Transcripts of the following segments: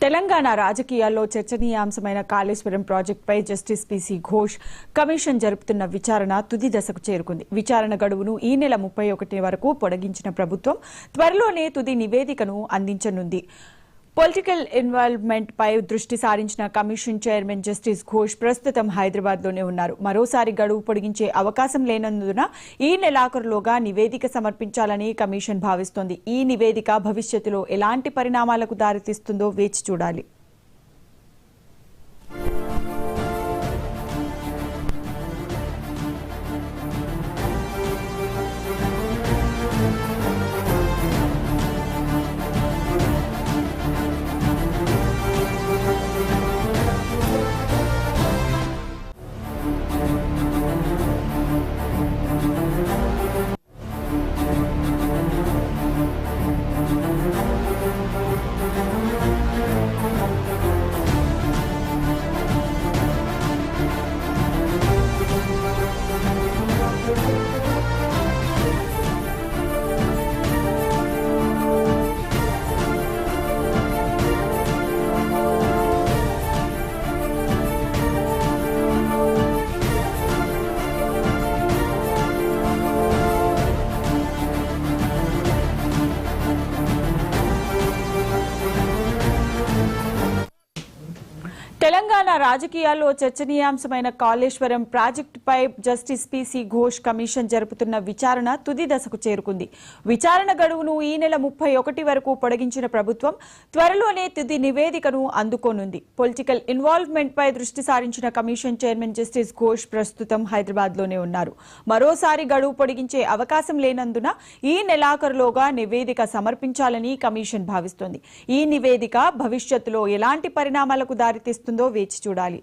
తెలంగాణ రాజకీయాల్లో చర్చనీయాంశమైన కాళేశ్వరం ప్రాజెక్టుపై justice PC Ghosh commission జరుపుతున్న విచారణ తుది దశకు చేరుకుంది. విచారణ గడువును ఈ నెల 31 వరకు పొడిగించిన ప్రభుత్వం త్వరలోనే తుది నివేదికను అందించనుంది. పొలిటికల్ ఇన్వాల్వ్మెంట్ పై దృష్టి సారించిన కమిషన్ చైర్మన్ జస్టిస్ ఘోష్ ప్రస్తుతం హైదరాబాద్లోనే ఉన్నారు. మరోసారి గడువు పొడిగించే అవకాశం లేనందున ఈ నెలాఖరులోగా నివేదిక సమర్పించాలని కమిషన్ భావిస్తోంది. ఈ నివేదిక భవిష్యత్తులో ఎలాంటి పరిణామాలకు దారితీస్తుందో వేచి చూడాలి. తెలంగాణ రాజకీయాల్లో చర్చనీయాంశమైన కాళేశ్వరం ప్రాజెక్టుపై జస్టిస్ పీసీ ఘోష్ కమిషన్ జరుపుతున్న విచారణ తుది దశకు చేరుకుంది. విచారణ గడువును ఈ నెల 31 వరకు పొడిగించిన ప్రభుత్వం త్వరలోనే తుది నివేదికను అందుకోనుంది. పొలిటికల్ ఇన్వాల్వ్మెంట్ పై దృష్టి సారించిన కమిషన్ చైర్మన్ జస్టిస్ ఘోష్ ప్రస్తుతం హైదరాబాద్లోనే ఉన్నారు. మరోసారి గడువు పొడిగించే అవకాశం లేనందున ఈ నెలాఖరులోగా నివేదిక సమర్పించాలని కమిషన్ భావిస్తోంది. ఈ నివేదిక భవిష్యత్తులో ఎలాంటి పరిణామాలకు దారితీస్తుందో వేచి చూడాలి.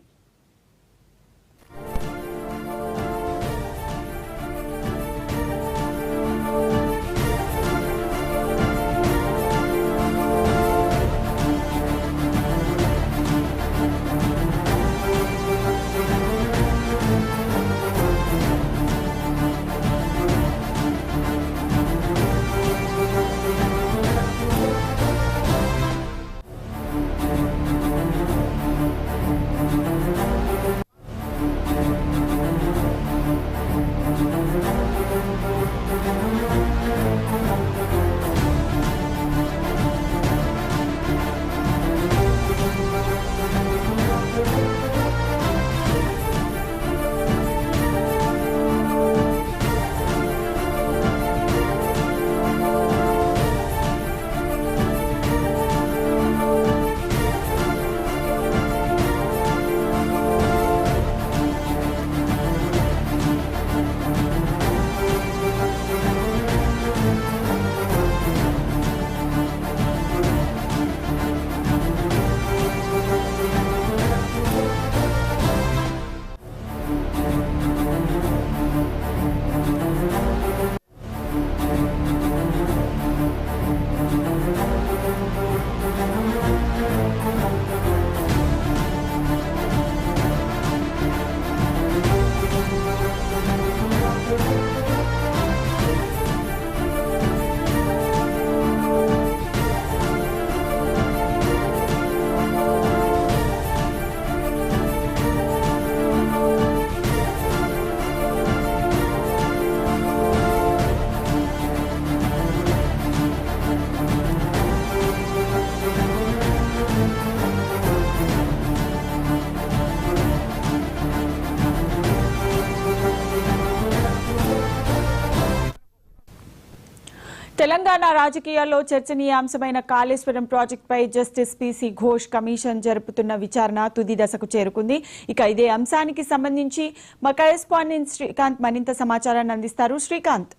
తెలంగాణ రాజకీయాల్లో చర్చనీయాంశమైన కాళేశ్వరం ప్రాజెక్టుపై జస్టిస్ పీసీ ఘోష్ కమిషన్ జరుపుతున్న విచారణ తుది దశకు చేరుకుంది. ఇక ఇదే అంశానికి సంబంధించి మా కరెస్పాండెంట్ శ్రీకాంత్ మరింత సమాచారాన్ని అందిస్తారు. శ్రీకాంత్,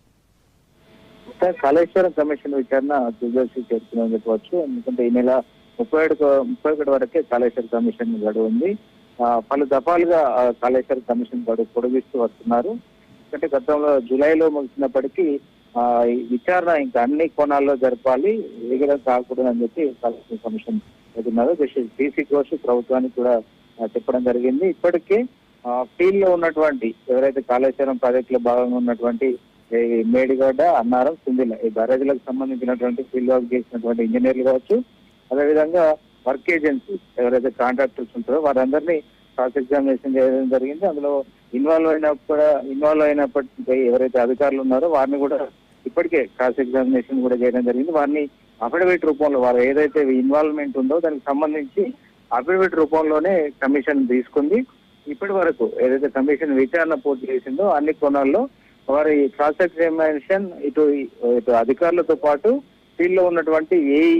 కాళేశ్వరం కమిషన్ విచారణ తుది దశకు చేరుకుందని చెప్పవచ్చు. ఎందుకంటే ఈ నెల 31 వరకే కాళేశ్వరం కమిషన్ గడువు ఉంది. పలు దఫాలుగా కాళేశ్వరం కమిషన్ గడువు పొడిగిస్తూ వస్తున్నారు. ఎందుకంటే గతంలో జూలైలో ముగిసినప్పటికీ విచారణ ఇంకా అన్ని కోణాల్లో జరపాలి, వేగంగా కాకూడదని చెప్పి కాళేశ్వరం కమిషన్ చెబుతున్నారు. పీసీ ఘోష్ ప్రభుత్వానికి కూడా చెప్పడం జరిగింది. ఇప్పటికే ఫీల్డ్ లో ఉన్నటువంటి ఎవరైతే కాళేశ్వరం ప్రాజెక్ట్ లో భాగంగా ఉన్నటువంటి మేడిగడ్డ, అన్నారం, సింధిల ఈ బ్యారేజీలకు సంబంధించినటువంటి ఫీల్డ్ వర్క్ చేసినటువంటి ఇంజనీర్లు కావచ్చు, అదేవిధంగా వర్క్ ఏజెన్సీ ఎవరైతే కాంట్రాక్టర్స్ ఉంటారో వారందరినీ క్రాస్ ఎగ్జామినేషన్ చేయడం జరిగింది. అందులో ఇన్వాల్వ్ అయినప్పటికీ ఎవరైతే అధికారులు ఉన్నారో వారిని కూడా ఇప్పటికే క్రాస్ ఎగ్జామినేషన్ కూడా చేయడం జరిగింది. వారిని అఫిడవిట్ రూపంలో వారు ఏదైతే ఇన్వాల్వ్మెంట్ ఉందో దానికి సంబంధించి అఫిడవిట్ రూపంలోనే కమిషన్ తీసుకుంది. ఇప్పటి వరకు ఏదైతే కమిషన్ విచారణ పూర్తి చేసిందో అన్ని కోణాల్లో వారి క్రాస్ ఎగ్జామినేషన్ ఇటు అధికారులతో పాటు ఫీల్డ్ లో ఉన్నటువంటి ఏఈ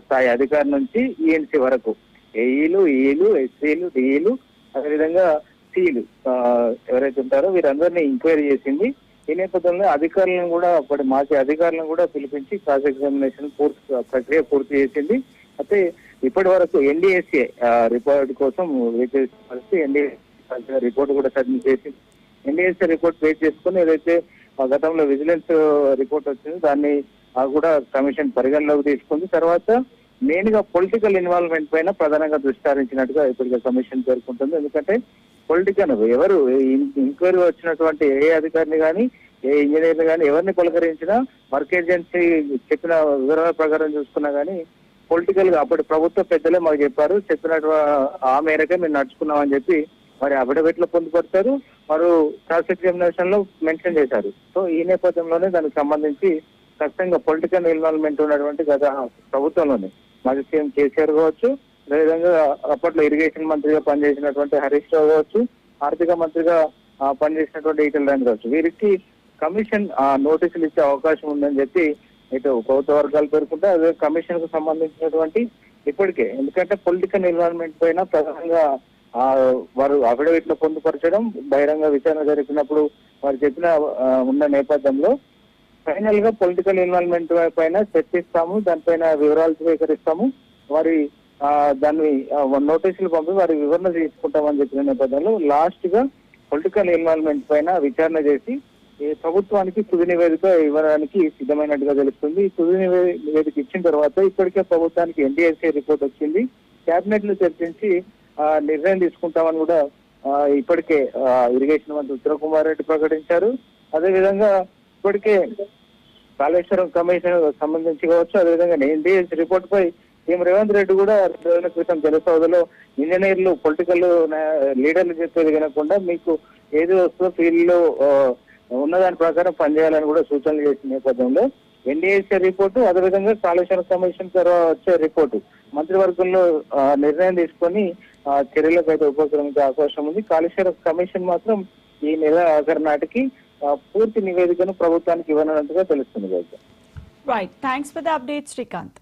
స్థాయి అధికారి నుంచి ఈఎన్సీ వరకు ఏఈలు, ఈఈలు, ఎస్సీలు, డిఈలు, అదేవిధంగా సీలు ఎవరైతే ఉంటారో వీరందరినీ ఎంక్వైరీ చేసింది. ఈ నేపథ్యంలో అధికారులను కూడా అప్పటి మాజీ అధికారులను కూడా పిలిపించి క్రాస్ ఎగ్జామినేషన్ ప్రక్రియ పూర్తి చేసింది. అయితే ఇప్పటి వరకు ఎన్డీఎస్ఏ రిపోర్ట్ కోసం వెయిట్ చేసిన పరిస్థితి. ఎన్డీఎస్ఏ రిపోర్ట్ కూడా సబ్మిట్ చేసింది. ఎన్డీఎస్ఏ రిపోర్ట్ వెయిట్ చేసుకుని ఏదైతే గతంలో విజిలెన్స్ రిపోర్ట్ వచ్చిందో దాన్ని కూడా కమిషన్ పరిగణలోకి తీసుకుంది. తర్వాత మెయిన్ గా పొలిటికల్ ఇన్వాల్వ్మెంట్ పైన ప్రధానంగా దృష్టి సారించినట్టుగా ఇప్పటికే కమిషన్ పేర్కొంటుంది. ఎందుకంటే పొలిటికల్ ఎవరు ఎంక్వైరీ వచ్చినటువంటి ఏ అధికారిని కానీ ఏ ఇంజనీర్ని కానీ ఎవరిని పలకరించినా వర్క్ ఏజెన్సీ చెప్పిన వివరాల ప్రకారం చూసుకున్నా కానీ పొలిటికల్ గా అప్పటి ప్రభుత్వ పెద్దలే మాకు చెప్పినట్టు ఆ మేరకే మేము నడుచుకున్నామని చెప్పి మరి అఫిడవిట్ లో పొందుపరిచారు, వారు క్రాస్ ఎగ్జామినేషన్ లో మెన్షన్ చేశారు. సో ఈ నేపథ్యంలోనే దానికి సంబంధించి ఖచ్చితంగా పొలిటికల్ ఇన్వాల్వ్మెంట్ ఉన్నటువంటి గత ప్రభుత్వంలోనే మాజీ సీఎం కేసీఆర్ కావచ్చు, అదేవిధంగా అప్పట్లో ఇరిగేషన్ మంత్రిగా పనిచేసినటువంటి హరీష్ రావు కావచ్చు, ఆర్థిక మంత్రిగా పనిచేసినటువంటి ఈటెల రాజేందర్ కావచ్చు, వీరికి కమిషన్ నోటీసులు ఇచ్చే అవకాశం ఉందని చెప్పి ఇటు ప్రభుత్వ వర్గాలు పేర్కొంటే అదే కమిషన్ కు సంబంధించినటువంటి ఇప్పటికే ఎందుకంటే పొలిటికల్ ఇన్వాల్వ్మెంట్ పైన ప్రధానంగా వారు అఫిడవిట్ లో పొందుపరచడం బహిరంగ విచారణ జరిపినప్పుడు వారు చెప్పిన ఉన్న నేపథ్యంలో ఫైనల్ గా పొలిటికల్ ఇన్వాల్వ్మెంట్ పైన చర్చిస్తాము, దానిపైన వివరాలు స్వీకరిస్తాము, వారి దాన్ని నోటీసులు పంపి వారి వివరణ తీసుకుంటామని చెప్పిన నేపథ్యంలో లాస్ట్ గా పొలిటికల్ ఇన్వాల్వ్మెంట్ పైన విచారణ చేసి ఈ ప్రభుత్వానికి తుది నివేదిక ఇవ్వడానికి సిద్ధమైనట్టుగా తెలుస్తుంది. తుది నివేదిక ఇచ్చిన తర్వాత ఇప్పటికే ప్రభుత్వానికి ఎన్డీఎస్ఏ రిపోర్ట్ వచ్చింది. కేబినెట్ లో చర్చించి నిర్ణయం తీసుకుంటామని కూడా ఇప్పటికే ఇరిగేషన్ మంత్రి ఉత్తమ్ కుమార్ రెడ్డి ప్రకటించారు. అదేవిధంగా ఇప్పటికే కాళేశ్వరం కమిషన్ సంబంధించి కావచ్చు, అదేవిధంగా ఎన్డీఎస్ఏ రిపోర్ట్ పై సీఎం రేవంత్ రెడ్డి కూడా 2 రోజుల క్రితం జనసౌధలో ఇంజనీర్లు పొలిటికల్ లీడర్లు చెప్పేది వినకుండా మీకు ఏది వస్తుందో ఫీల్డ్ లో ఉన్నదాని ప్రకారం పనిచేయాలని కూడా సూచనలు చేసిన నేపథ్యంలో ఎన్డీఎస్ఏ రిపోర్టు అదేవిధంగా కాళేశ్వరం కమిషన్ తర్వాత వచ్చే రిపోర్టు మంత్రివర్గంలో నిర్ణయం తీసుకొని చర్యలకు అయితే ఉపక్రమించే అవకాశం ఉంది. కాళేశ్వరం కమిషన్ మాత్రం ఈ నెల ఆఖరి నాటికి పూర్తి నివేదికను ప్రభుత్వానికి ఇవ్వనున్నట్టుగా తెలుస్తుంది. Right, thanks for the update Srikanth.